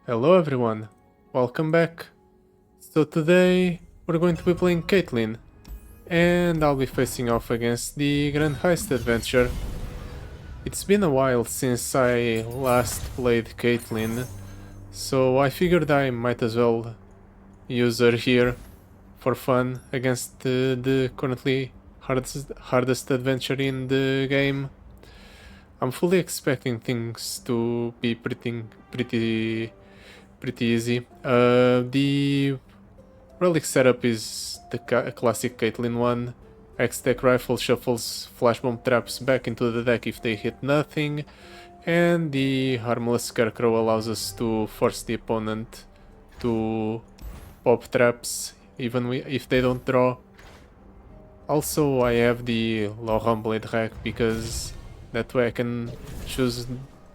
Hello everyone, welcome back. So today we're going to be playing Caitlyn, and I'll be facing off against the Grand Heist adventure. It's been a while since I last played Caitlyn, so I figured I might as well use her here for fun against the currently hardest adventure in the game. I'm fully expecting things to be pretty easy. The relic setup is the classic Caitlyn one. X-Deck rifle shuffles flashbomb traps back into the deck if they hit nothing, and the harmless scarecrow allows us to force the opponent to pop traps even if they don't draw. Also, I have the Laurent Blade hack because that way I can choose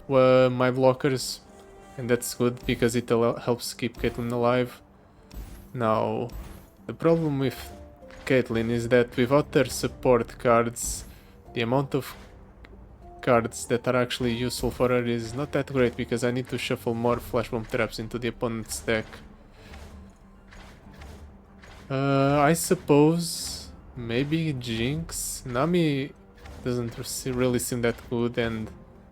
my blockers, and that's good because it helps keep Caitlyn alive. Now, the problem with Caitlyn is that without her support cards, the amount of cards that are actually useful for her is not that great because I need to shuffle more flashbomb traps into the opponent's deck. I suppose maybe Jinx. Nami doesn't really seem that good, and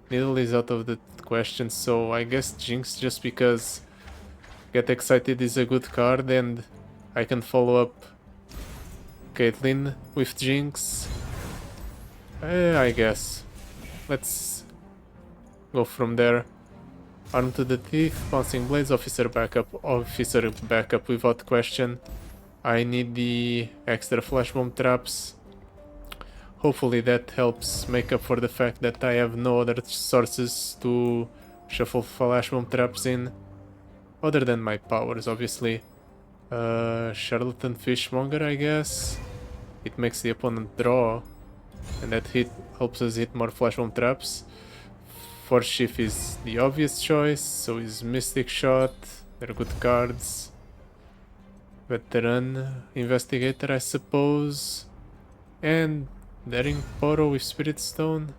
Needle is out of the question, so I guess Jinx, just because Get Excited is a good card and I can follow up Caitlyn with Jinx. I guess. Let's go from there. Arm to the teeth, bouncing blades, officer backup without question. I need the extra flashbomb traps. Hopefully that helps make up for the fact that I have no other sources to shuffle flashbomb traps in, other than my powers, obviously. Charlatan Fishmonger, I guess. It makes the opponent draw, and that hit helps us hit more flashbomb traps. Force Shift is the obvious choice, so is Mystic Shot. They're good cards. Veteran Investigator, I suppose. And Daring Poro with Spirit Stone.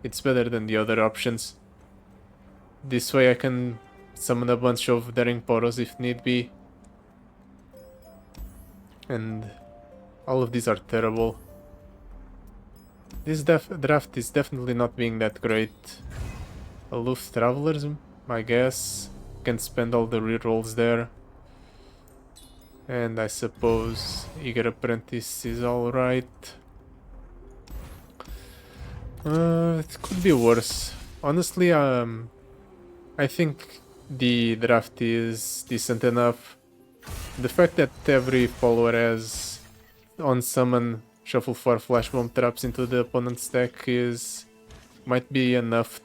It's better than the other options. This way I can summon a bunch of Daring Poros if need be. And all of these are terrible. This draft is definitely not being that great. Aloof Travelers, I guess. Can spend all the rerolls there. And I suppose Eager Apprentice is alright. It could be worse. Honestly, I think the draft is decent enough. The fact that every follower has on summon shuffle 4 flashbomb traps into the opponent's deck might be enough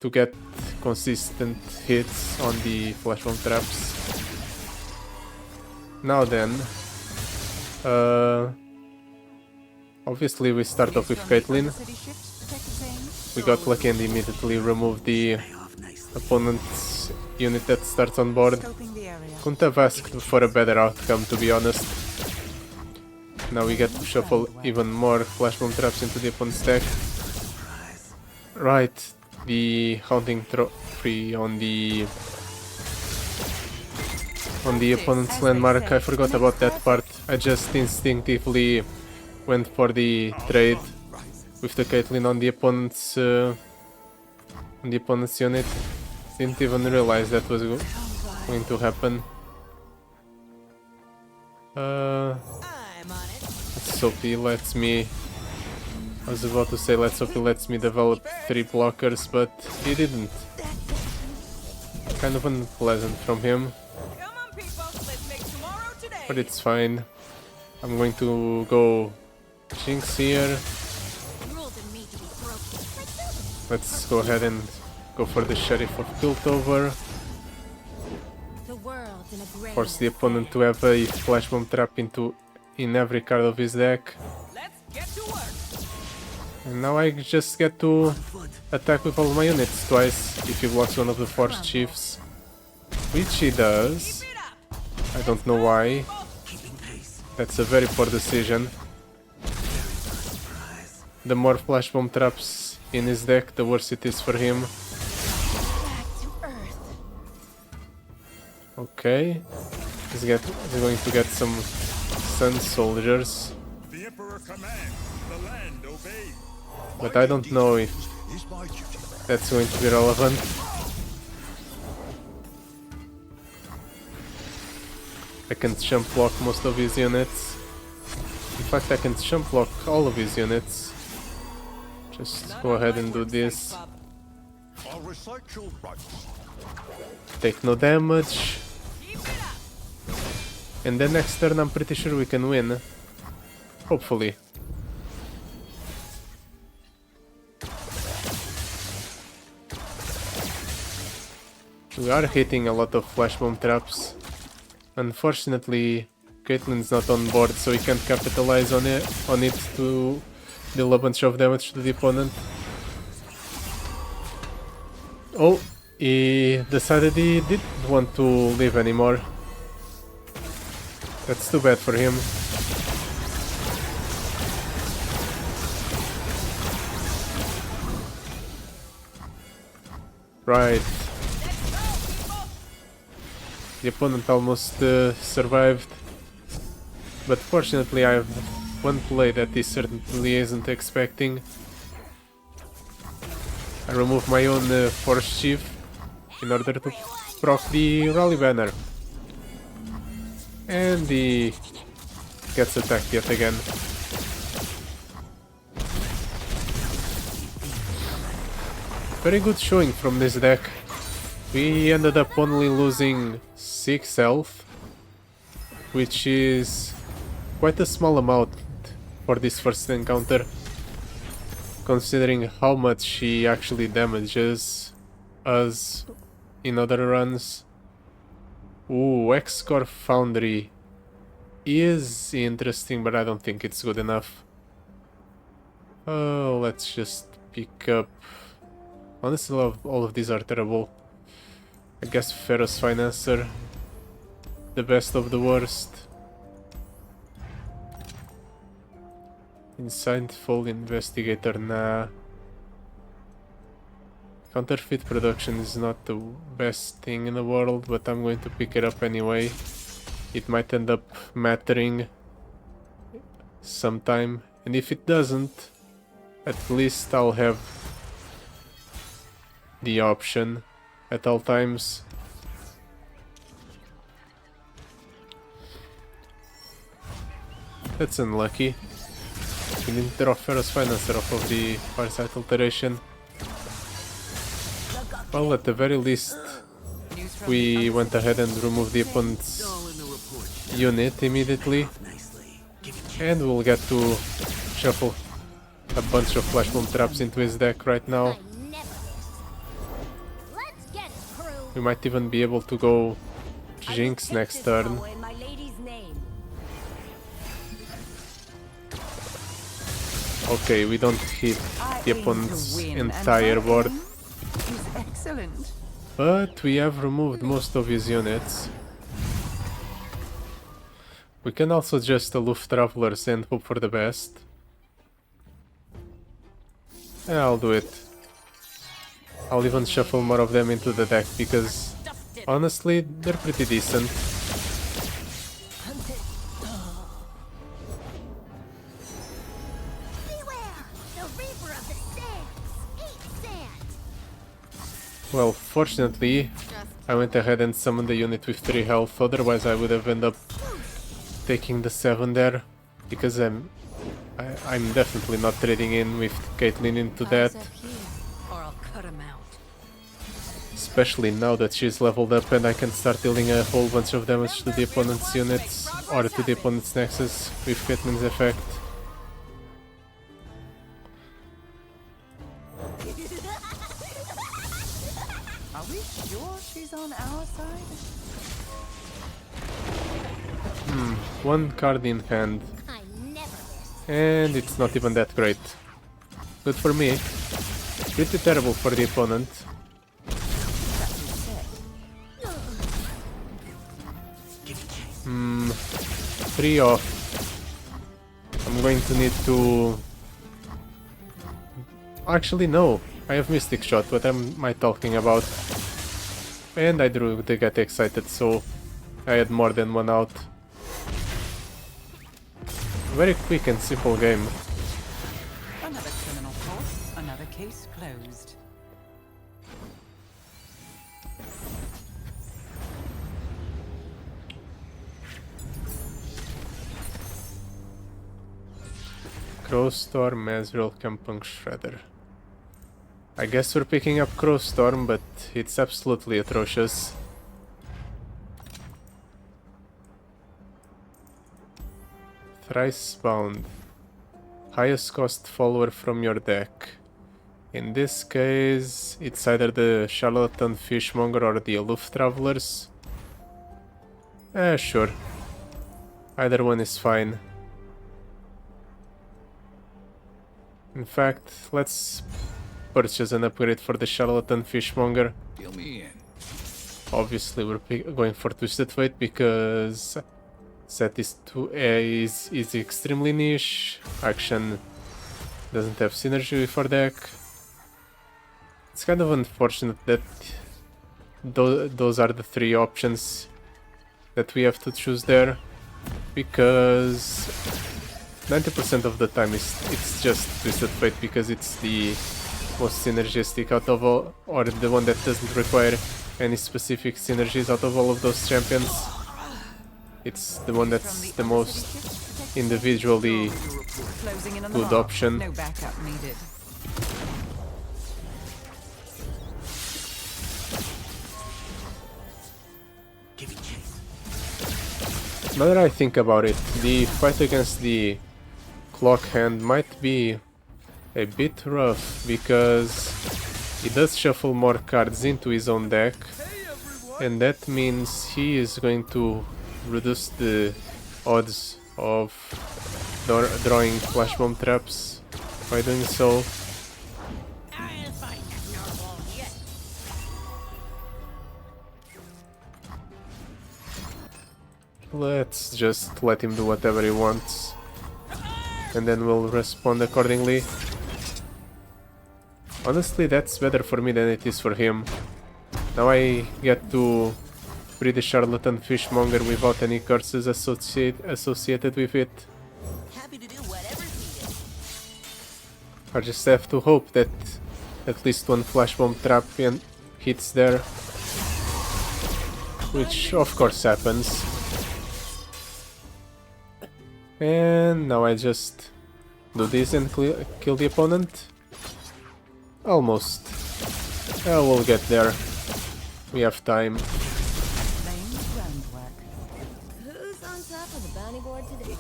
to get consistent hits on the flashbomb traps. Now then, obviously we start off with Caitlyn. We got lucky and immediately removed the opponent's unit that starts on board. Couldn't have asked for a better outcome, to be honest. Now we get to shuffle even more flashbomb traps into the opponent's deck. Right, the Haunting Trophy on the opponent's landmark. I forgot about that part. I just instinctively went for the trade with the Caitlyn on the opponent's unit. Didn't even realize that was going to happen. Let's hope he lets me. I was about to say let's hope he lets me develop 3 blockers, but he didn't. Kind of unpleasant from him. But it's fine. I'm going to go Jinx here. Let's go ahead and go for the Sheriff of Piltover. Force the opponent to have a flashbomb trap in every card of his deck. And now I just get to attack with all my units twice if he blocks one of the Force Chiefs. Which he does. I don't know why. That's a very poor decision. The more flashbomb traps in his deck, the worse it is for him. Okay. He's going to get some Sun Soldiers. The Emperor commands, the land obeys. But I don't know if that's going to be relevant. I can jump block most of his units. In fact, I can jump block all of his units. Just go ahead and do this. I'll recite your rights. Take no damage. And then next turn I'm pretty sure we can win. Hopefully. We are hitting a lot of flash bomb traps. Unfortunately, Caitlyn's not on board, so he can't capitalize on it to deal a bunch of damage to the opponent. Oh, he decided he didn't want to live anymore. That's too bad for him. Right. The opponent almost survived. But fortunately I have one play that he certainly isn't expecting. I remove my own Force Chief in order to proc the Rally Banner. And he gets attacked yet again. Very good showing from this deck. We ended up only losing 6 health, which is quite a small amount for this first encounter, considering how much he actually damages us in other runs. Ooh, X-Core Foundry is interesting, but I don't think it's good enough. Oh, let's just pick up... Honestly, all of these are terrible. I guess Pharaoh's Financer, the best of the worst. Insightful Investigator, nah. Counterfeit Production is not the best thing in the world, but I'm going to pick it up anyway. It might end up mattering sometime, and if it doesn't, at least I'll have the option at all times. That's unlucky. We didn't draw Pharaoh's Financer off of the Farsight Alteration. Well, at the very least, we went ahead and removed the opponent's unit immediately. And we'll get to shuffle a bunch of Flash Bomb traps into his deck right now. We might even be able to go Jinx next turn. Okay, we don't hit the opponent's entire board. But we have removed most of his units. We can also just aloof Travelers and hope for the best. Yeah, I'll do it. I'll even shuffle more of them into the deck because honestly, they're pretty decent. Well, fortunately, I went ahead and summoned the unit with 3 health, otherwise I would have ended up taking the 7 there, because I'm definitely not trading in with Caitlyn into that. Especially now that she's leveled up and I can start dealing a whole bunch of damage to the opponent's units, or to the opponent's Nexus with Caitlyn's effect. Are we sure she's on our side? One card in hand. And it's not even that great. Good for me. Pretty terrible for the opponent. Three off. I'm going to need to... Actually no, I have Mystic Shot, what am I talking about? And I drew the Get Excited, so I had more than one out. Very quick and simple game. Another criminal caught, another case closed. Crowstorm, Ezreal, Kampung, Shredder. I guess we're picking up Crowstorm, but it's absolutely atrocious. Thrice bound. Highest cost follower from your deck. In this case, it's either the Charlatan Fishmonger or the Aloof Travelers. Sure. Either one is fine. In fact, let's purchase an upgrade for the Charlatan Fishmonger. Deal me in. Obviously, we're going for Twisted Fate because set is extremely niche. Action doesn't have synergy with our deck. It's kind of unfortunate that those are the three options that we have to choose there, because 90% of the time it's just Twisted Fate because it's the most synergistic out of all, or the one that doesn't require any specific synergies out of all of those champions. It's the one that's the most individually Closing in on the good mark. option. No backup needed. Give it chase. Now that I think about it, the fight against the Clock Hand might be a bit rough because he does shuffle more cards into his own deck, and that means he is going to reduce the odds of drawing flash bomb traps by doing so. Let's just let him do whatever he wants, and then we'll respond accordingly. Honestly, that's better for me than it is for him. Now I get to free the Charlatan Fishmonger without any curses associated with it. Happy to do whatever's needed. I just have to hope that at least one flash bomb trap hits there, which of course happens. And now I just do this and kill the opponent. Almost. We'll get there. We have time. Laying the groundwork. Who's on top of the bounty board today?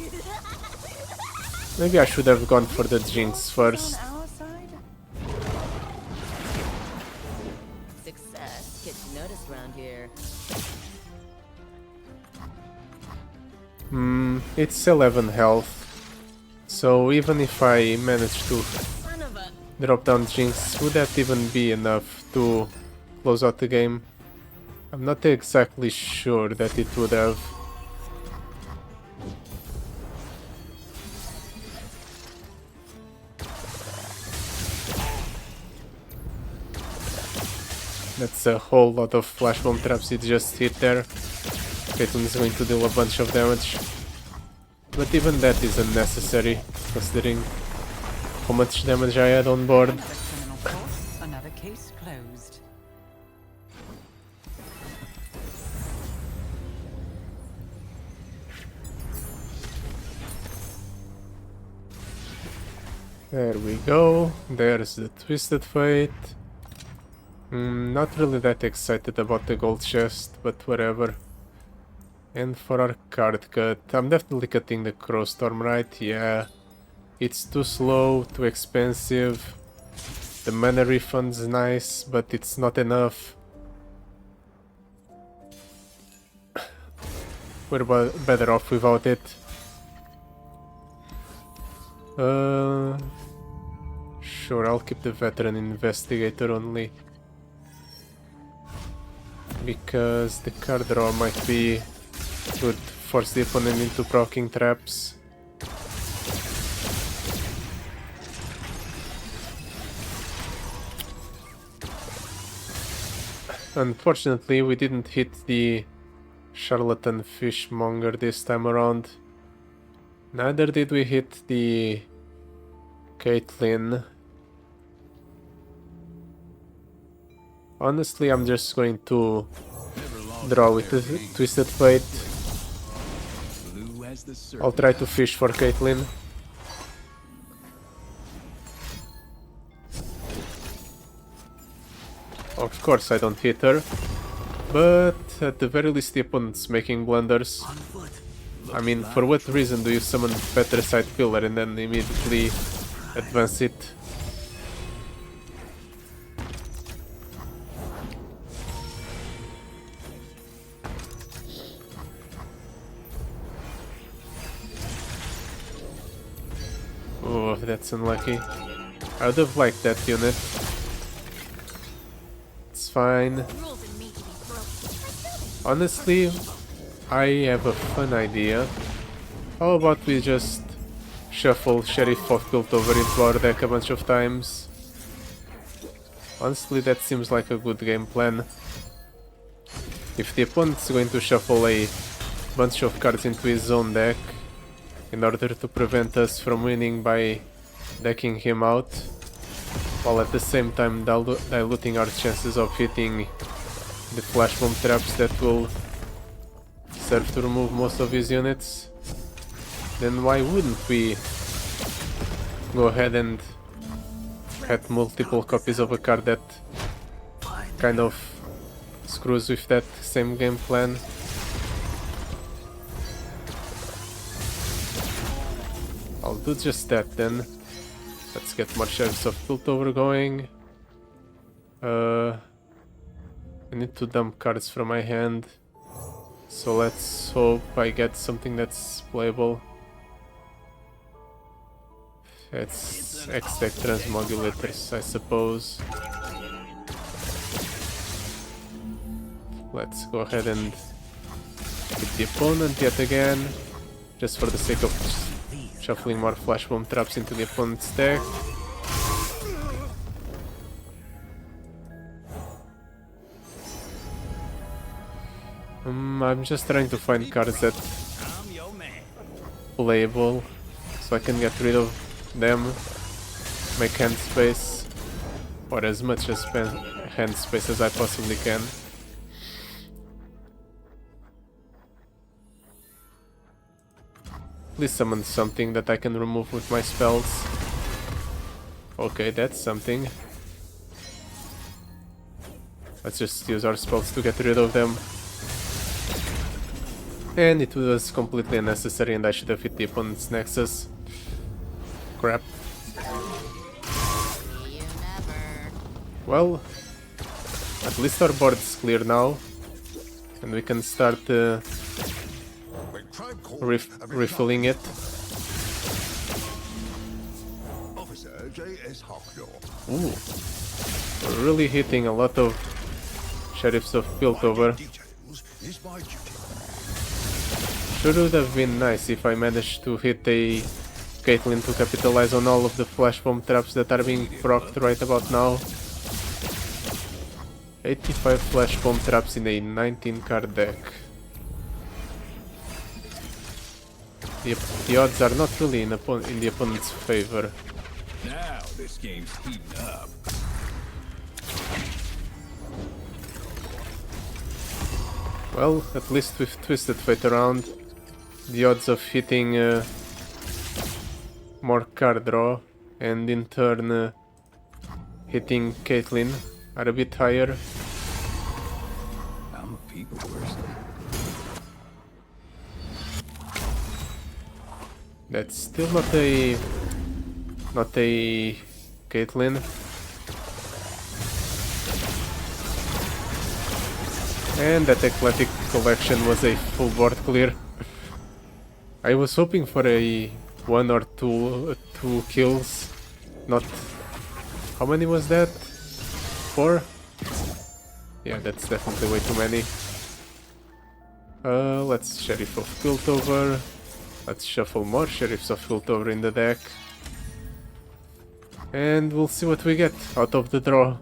Maybe I should have gone for the Jinx first. On our side? Success gets noticed around here. It's 11 health. So even if I manage to Son of a... drop down Jinx, would that even be enough to close out the game? I'm not exactly sure that it would have. That's a whole lot of flash bomb traps it just hit there. Caitlyn is going to deal a bunch of damage. But even that is unnecessary, considering how much damage I had on board. Another criminal caught, another case closed. There we go, there's the Twisted Fate. Not really that excited about the gold chest, but whatever. And for our card cut, I'm definitely cutting the Crowstorm, right? Yeah. It's too slow, too expensive. The mana refund's nice, but it's not enough. We're better off without it. Sure, I'll keep the Veteran Investigator only. Because the card draw might be good, force the opponent into proccing traps. Unfortunately, we didn't hit the charlatan fishmonger this time around. Neither did we hit the Caitlyn. Honestly, I'm just going to draw with the Twisted Fate. Blue as the I'll serpent. try to fish for Caitlyn. Of course I don't hit her, but at the very least the opponent's making blunders. On foot. I mean, for what reason do you summon Petrified Pillar and then immediately advance it? Oh, that's unlucky. I would have liked that unit. It's fine. Honestly, I have a fun idea. How about we just shuffle Sheriff of Piltover into our deck a bunch of times? Honestly, that seems like a good game plan. If the opponent's going to shuffle a bunch of cards into his own deck in order to prevent us from winning by decking him out, while at the same time diluting our chances of hitting the flash bomb traps that will serve to remove most of his units, then why wouldn't we go ahead and add multiple copies of a card that kind of screws with that same game plan? I'll do just that then. Let's get more Sheriffs of Piltover going. I need to dump cards from my hand, so let's hope I get something that's playable. It's X-Tech Transmodulators, I suppose. Let's go ahead and hit the opponent yet again, just for the sake of shuffling more Flash Bomb traps into the opponent's deck. I'm just trying to find cards that playable, so I can get rid of them, make hand space, or as much as hand space as I possibly can. Please summon something that I can remove with my spells. Okay, that's something. Let's just use our spells to get rid of them. And it was completely unnecessary, and I should have hit the opponent's Nexus. Crap. Well, at least our board's clear now, and we can start refilling it. Ooh, we're really hitting a lot of Sheriffs of Piltover. Sure would have been nice if I managed to hit a Caitlyn to capitalize on all of the flash bomb traps that are being procced right about now. 85 flash bomb traps in a 19 card deck. The odds are not really in the opponent's favor. Now this game's heating up. Well, at least with Twisted Fate around, the odds of hitting more card draw and in turn hitting Caitlyn are a bit higher. I'm a people person. That's still not a Caitlyn. And that Eclectic Collection was a full board clear. I was hoping for a 1 or 2 kills. Not... How many was that? 4? Yeah, that's definitely way too many. Let's Sheriff of Piltover. Let's shuffle more Sheriffs of Piltover in the deck. And we'll see what we get out of the draw.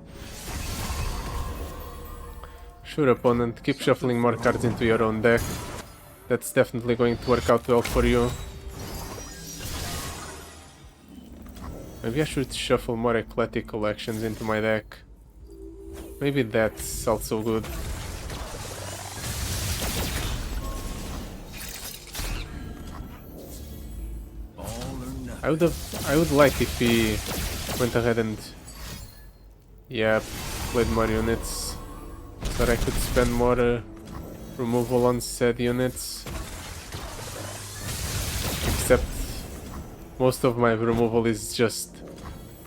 Sure, opponent, keep shuffling more cards into your own deck. That's definitely going to work out well for you. Maybe I should shuffle more eclectic collections into my deck. Maybe that's also good. I would like if he went ahead and played more units so that I could spend more removal on said units. Except most of my removal is just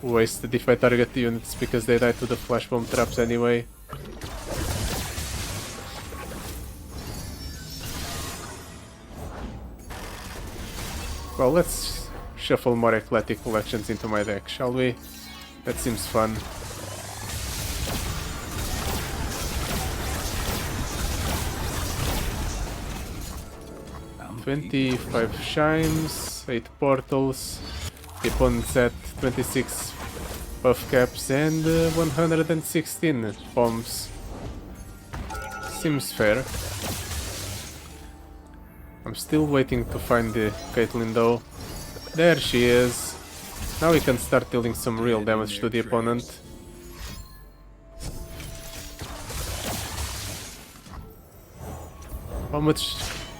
wasted if I target the units because they die to the flash bomb traps anyway. Well, let's shuffle more eclectic collections into my deck, shall we? That seems fun. $25 shimes, 8 portals, the opponent's at 26 buff caps and 116 bombs. Seems fair. I'm still waiting to find the Caitlyn though. There she is. Now we can start dealing some real damage to the opponent. How much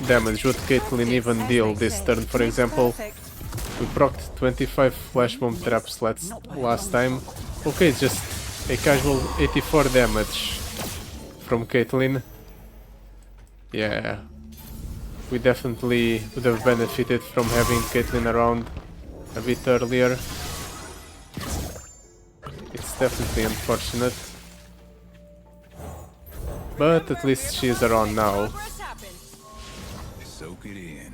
damage would Caitlyn even deal this turn? For example, we procced 25 flash bomb traps last time. Okay, just a casual 84 damage from Caitlyn. Yeah, we definitely would have benefited from having Caitlyn around a bit earlier. It's definitely unfortunate, but at least she's around now. Soak it in.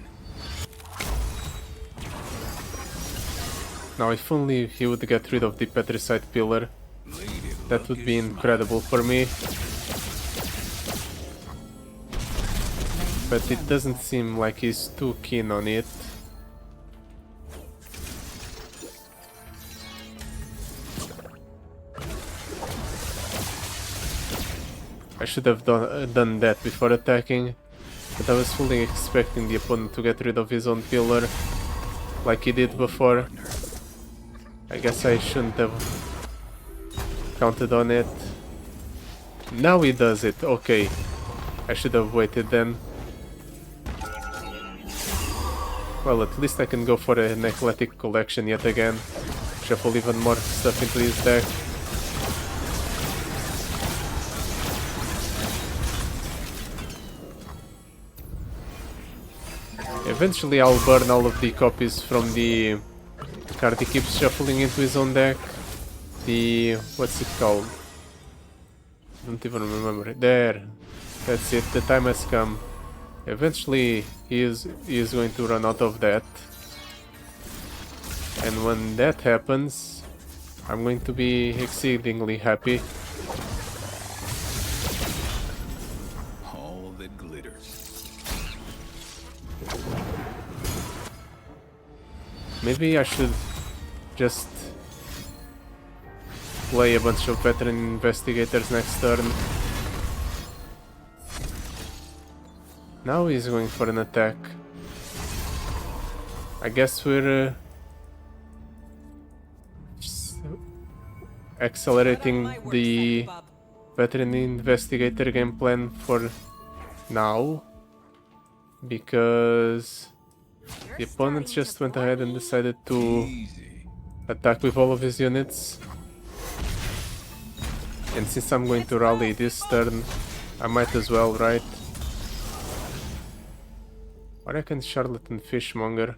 Now, if only he would get rid of the Petrified Pillar, that would be incredible for me. But it doesn't seem like he's too keen on it. I should have done that before attacking, but I was fully expecting the opponent to get rid of his own pillar, like he did before. I guess I shouldn't have counted on it. Now he does it, okay. I should have waited then. Well, at least I can go for an eclectic collection yet again. Shuffle even more stuff into his deck. Eventually I'll burn all of the copies from the card he keeps shuffling into his own deck. The... what's it called? I don't even remember. There! That's it, the time has come. Eventually he is going to run out of that. And when that happens, I'm going to be exceedingly happy. All that glitters. Maybe I should just play a bunch of veteran investigators next turn. Now he's going for an attack. I guess we're accelerating the veteran investigator game plan for now, because the opponent just went ahead and decided to attack with all of his units. And since I'm going to rally this turn, I might as well, right? Or I can Charlatan Fishmonger.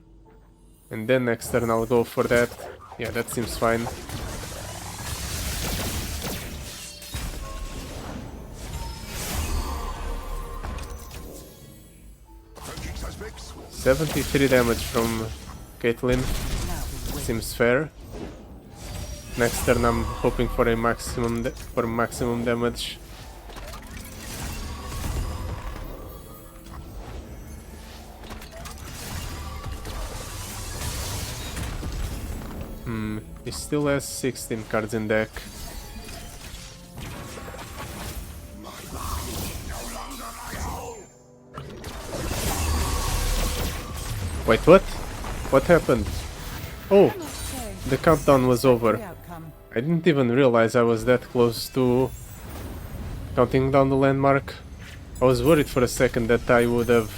And then next turn I'll go for that. Yeah, that seems fine. $73 damage from Caitlyn. Seems fair. Next turn I'm hoping for a maximum damage. He still has 16 cards in deck. Wait, what? What happened? Oh, I must say, the countdown was over. the outcome. I didn't even realize I was that close to counting down the landmark. I was worried for a second that I would have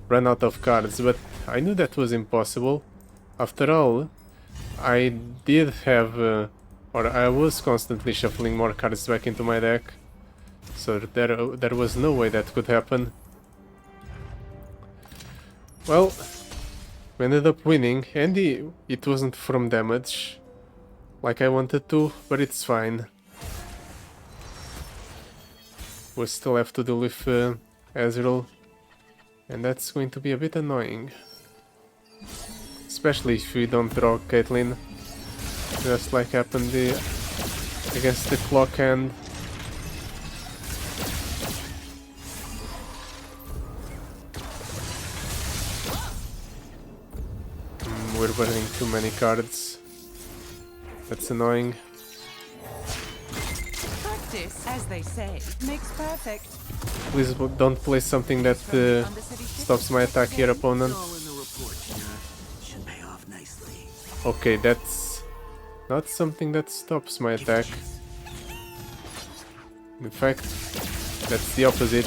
run out of cards, but I knew that was impossible. After all, I did have, or I was constantly shuffling more cards back into my deck, so there was no way that could happen. Well, we ended up winning, and it wasn't from damage, like I wanted to, but it's fine. We still have to deal with Ezreal, and that's going to be a bit annoying. Especially if we don't draw Caitlyn, just like happened against the clock hand. We're burning too many cards. That's annoying. Practice, as they say, makes perfect. Please don't play something that stops my attack here, opponent. All in the report, Sheriff. Should pay off nicely. Okay, that's not something that stops my attack. In fact, that's the opposite.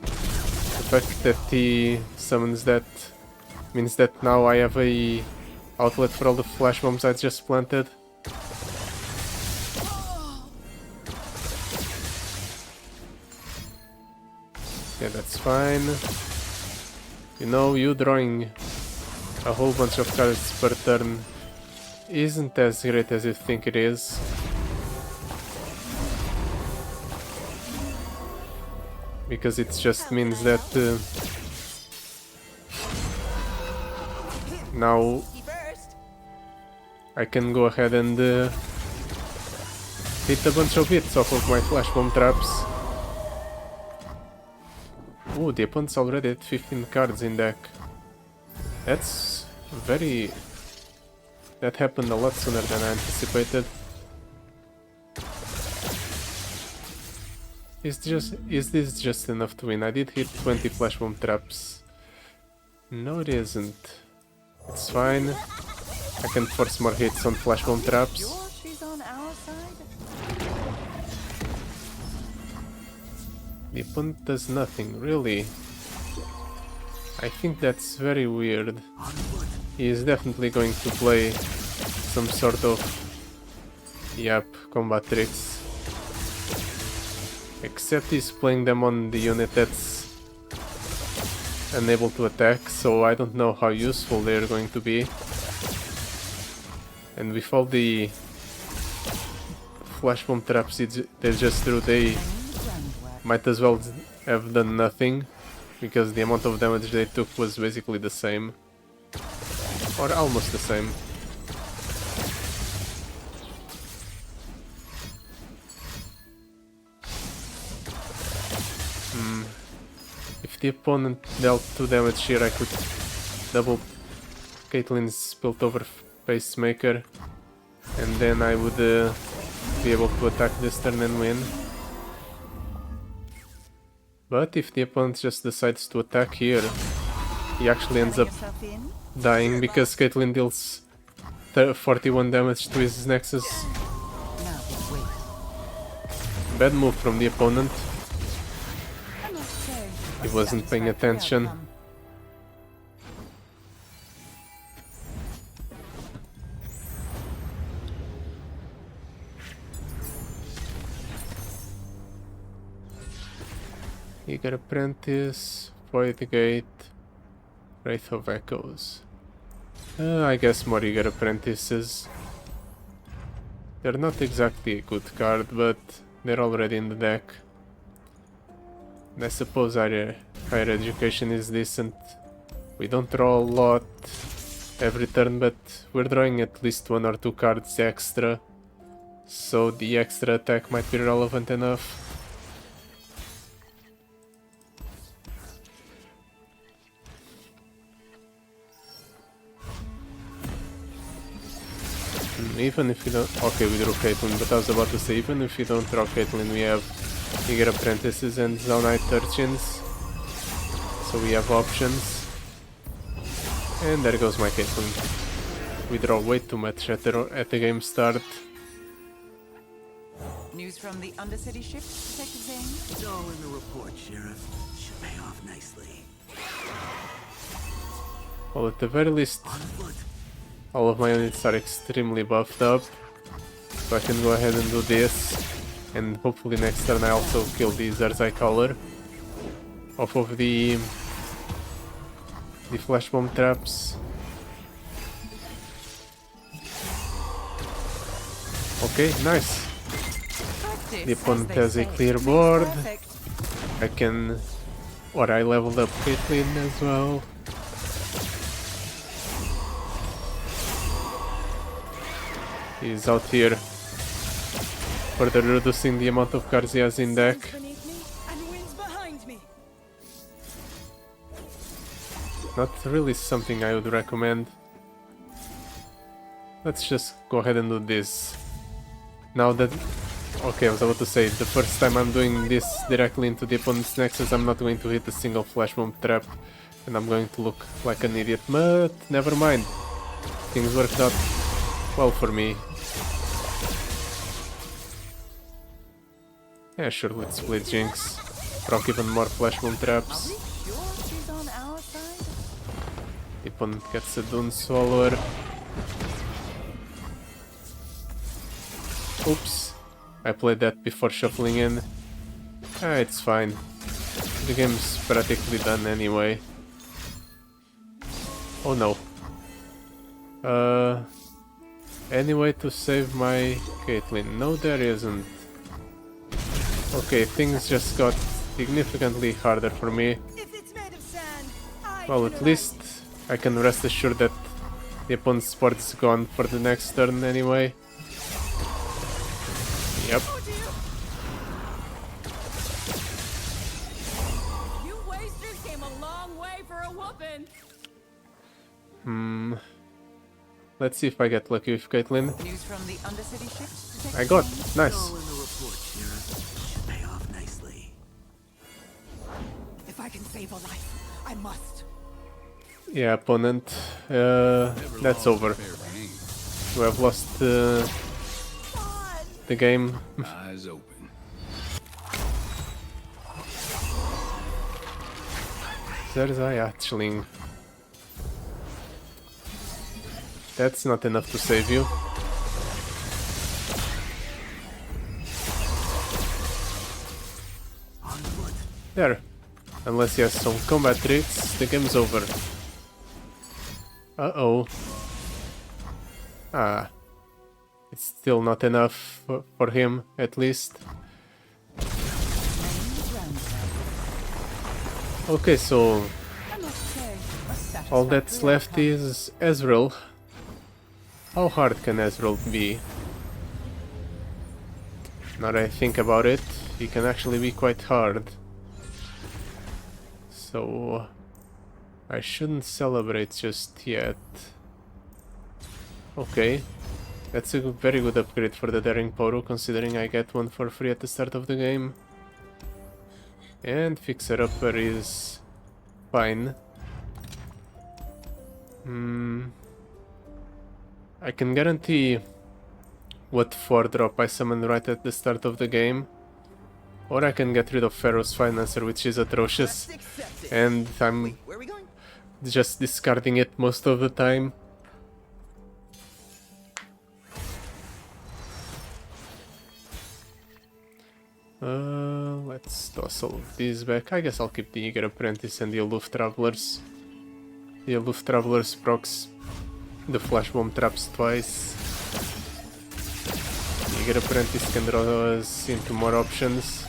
The fact that he summons that means that now I have a outlet for all the flash bombs I just planted. Yeah, that's fine. You know, you drawing a whole bunch of cards per turn isn't as great as you think it is. Because it just means that now I can go ahead and hit a bunch of hits off of my flash bomb traps. Ooh, the opponent's already at 15 cards in deck. That's very... That happened a lot sooner than I anticipated. Is this just enough to win? I did hit 20 flash bomb traps. No, it isn't. It's fine. I can force more hits on flash bomb traps. Sure she's on our side? The opponent does nothing, really. I think that's very weird. He is definitely going to play some sort of combat tricks. Except he's playing them on the unit that's unable to attack, so I don't know how useful they're going to be. And with all the flash bomb traps they just threw, they might as well have done nothing, because the amount of damage they took was basically the same. Or almost the same. If the opponent dealt 2 damage here, I could double Caitlyn's Piltover Pacemaker, and then I would be able to attack this turn and win. But if the opponent just decides to attack here, he actually ends up Yourself in? dying because Caitlyn deals 41 damage to his Nexus. Now wait. Bad move from the opponent. I must say, He wasn't paying satisfactory attention. outcome. Eager Apprentice, Void Gate, Wraith of Echoes. I guess more Eager Apprentices. They're not exactly a good card, but they're already in the deck. And I suppose higher education is decent. We don't draw a lot every turn, but we're drawing at least 1 or 2 cards extra. So the extra attack might be relevant enough. Even if you don't... Okay, we drew Caitlyn, but I was about to say, even if you don't draw Caitlyn, we have Eager Apprentices and Zaunite Urchins. So we have options. And there goes my Caitlyn. We draw way too much at the game start. News from the Undercity ship, Detective Zane? It's all in the report, Sheriff. Should pay off nicely. Well, at the very least, On foot. all of my units are extremely buffed up. So I can go ahead and do this. And hopefully next turn I also kill the Zerzai Collar off of the flash bomb traps. Okay, nice. Practice, The opponent as they has a say, clear makes board. perfect. I can... Or I leveled up Caitlyn as well. He's out here, further reducing the amount of cards he has in deck. Beneath me and winds behind me. Not really something I would recommend. Let's just go ahead and do this. Now that... Okay, I was about to say, the first time I'm doing this directly into the opponent's nexus, I'm not going to hit a single flash bomb trap. And I'm going to look like an idiot, but never mind. Things worked out well for me. Yeah, sure, let's split Jinx. Proc even more flash bomb Are traps. we sure she's on our side? The opponent gets a Dune Swallower. Oops. I played that before shuffling in. Ah, it's fine. The game's practically done anyway. Oh no. Any way to save my Caitlyn? No, there isn't. Okay, things just got significantly harder for me. If it's made of sand, Well, at least I can rest assured that the opponent's board's gone for the next turn anyway. Yep. You wasters came a long way for a whooping. Let's see if I get lucky with Caitlyn. News from the Undercity ship, Detective I got. Zane? Nice. All in the report, Sheriff. Should pay off nicely. If I can save a life, I must. Yeah, opponent. That's over. We have lost the game. Eyes open. There's a hatchling. That's not enough to save you. On foot. There. Unless he has some combat tricks, the game's over. Uh-oh. Ah. It's still not enough for him, at least. Okay, so I must say, a all that's satisfactory left outcome. is Ezreal. How hard can Ezreal be? Now that I think about it, he can actually be quite hard. So I shouldn't celebrate just yet. Okay, that's a very good upgrade for the Daring Poro, considering I get one for free at the start of the game. And Fixer Upper is fine. I can guarantee what 4-drop I summon right at the start of the game. Or I can get rid of Pharaoh's Financer, which is atrocious. And I'm Where are we going? just discarding it most of the time. Let's toss all of these back. I guess I'll keep the Eager Apprentice and the Aloof Travelers. The Aloof Travelers procs the Flash Bomb traps twice. The Eager Apprentice can draw us into more options.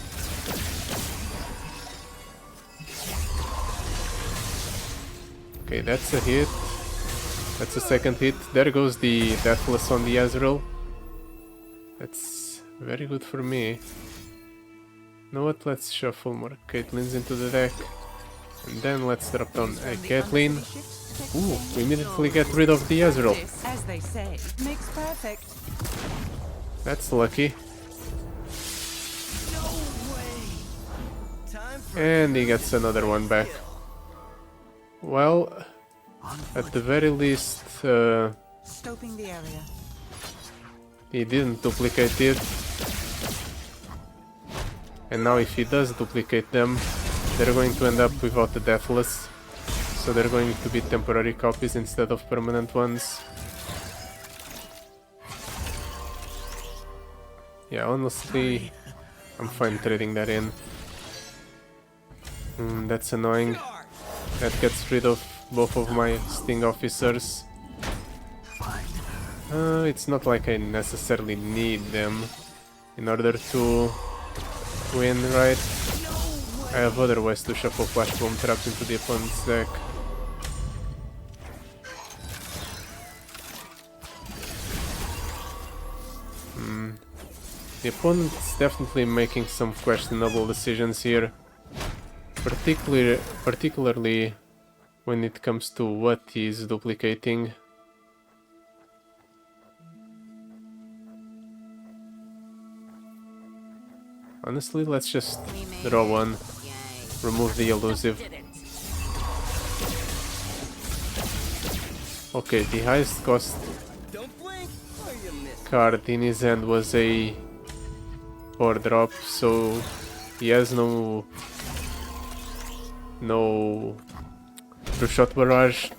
Okay, that's a hit. That's a second hit. There goes the Deathless on the Ezreal. That's very good for me. You know what? Let's shuffle more Caitlyn's into the deck. And then let's drop down a Caitlyn. Ooh, we immediately get rid of the Ezreal. This, as they say, makes perfect. That's lucky. No way. Time for And he gets another one back. Well, at the very least, Scoping the area. he didn't duplicate it. And now if he does duplicate them, they're going to end up without the Deathless. So they're going to be temporary copies instead of permanent ones. Yeah, honestly, I'm fine trading that in. That's annoying. That gets rid of both of my Sting officers. It's not like I necessarily need them in order to win, right? I have other ways to shuffle Flash Bomb traps into the opponent's deck. The opponent's definitely making some questionable decisions here. Particularly when it comes to what he's duplicating. Honestly, let's just draw one, remove the elusive. Okay, the highest cost card in his hand was a 4-drop, so he has no True Shot Barrage.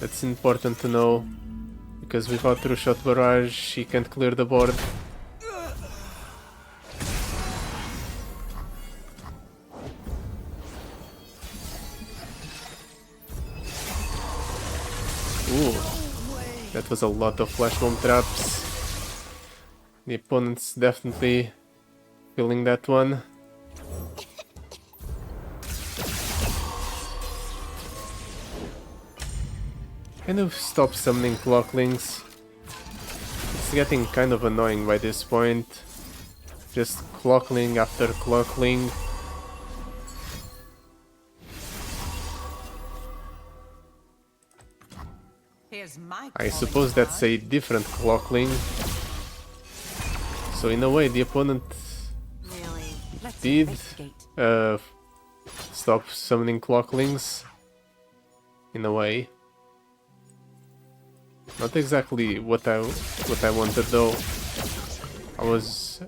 That's important to know, because without True Shot Barrage he can't clear the board. Ooh, that was a lot of Flash Bomb traps. The opponent's definitely feeling that one. Kind of stop summoning Clocklings. It's getting kind of annoying by this point. Just Clockling after Clockling. Here's my I suppose that's a different Clockling. So in a way the opponent did stop summoning Clocklings. In a way. Not exactly what I wanted though. I was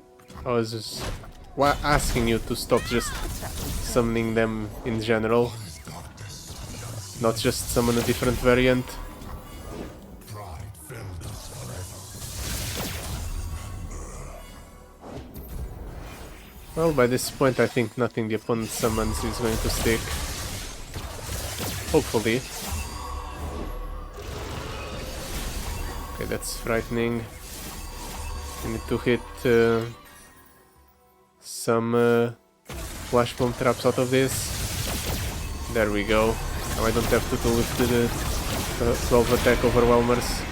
asking you to stop just summoning them in general, not just summon a different variant. Well, by this point I think nothing the opponent summons is going to stick. Hopefully. Okay, that's frightening. I need to hit some Flash Bomb traps out of this. There we go. Now I don't have to do with the 12 attack overwhelmers.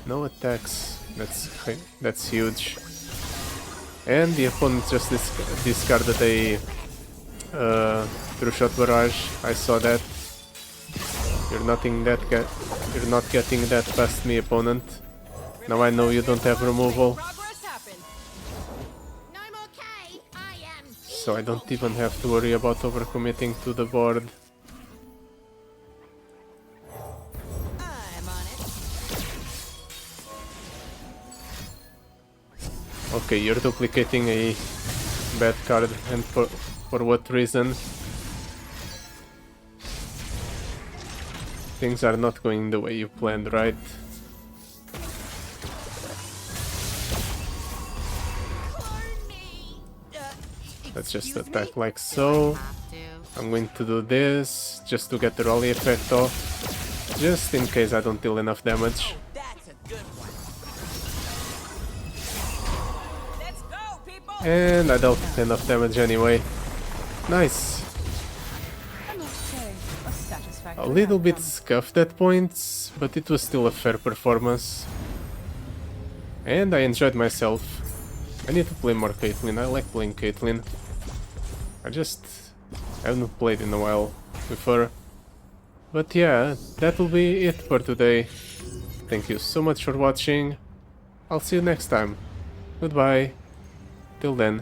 No attacks. That's huge. And the opponent just discarded a True Shot Barrage. I saw that. You're not getting that past me, opponent. Now I know you don't have removal. So I don't even have to worry about overcommitting to the board. Okay, you're duplicating a bad card, and for what reason? Things are not going the way you planned, right? Let's just attack like so. I'm going to do this just to get the rally effect off, just in case I don't deal enough damage. And I dealt enough damage anyway. Nice. A little bit scuffed at points, but it was still a fair performance. And I enjoyed myself. I need to play more Caitlyn. I like playing Caitlyn. I haven't played in a while with her. But yeah, that'll be it for today. Thank you so much for watching. I'll see you next time. Goodbye. Till then.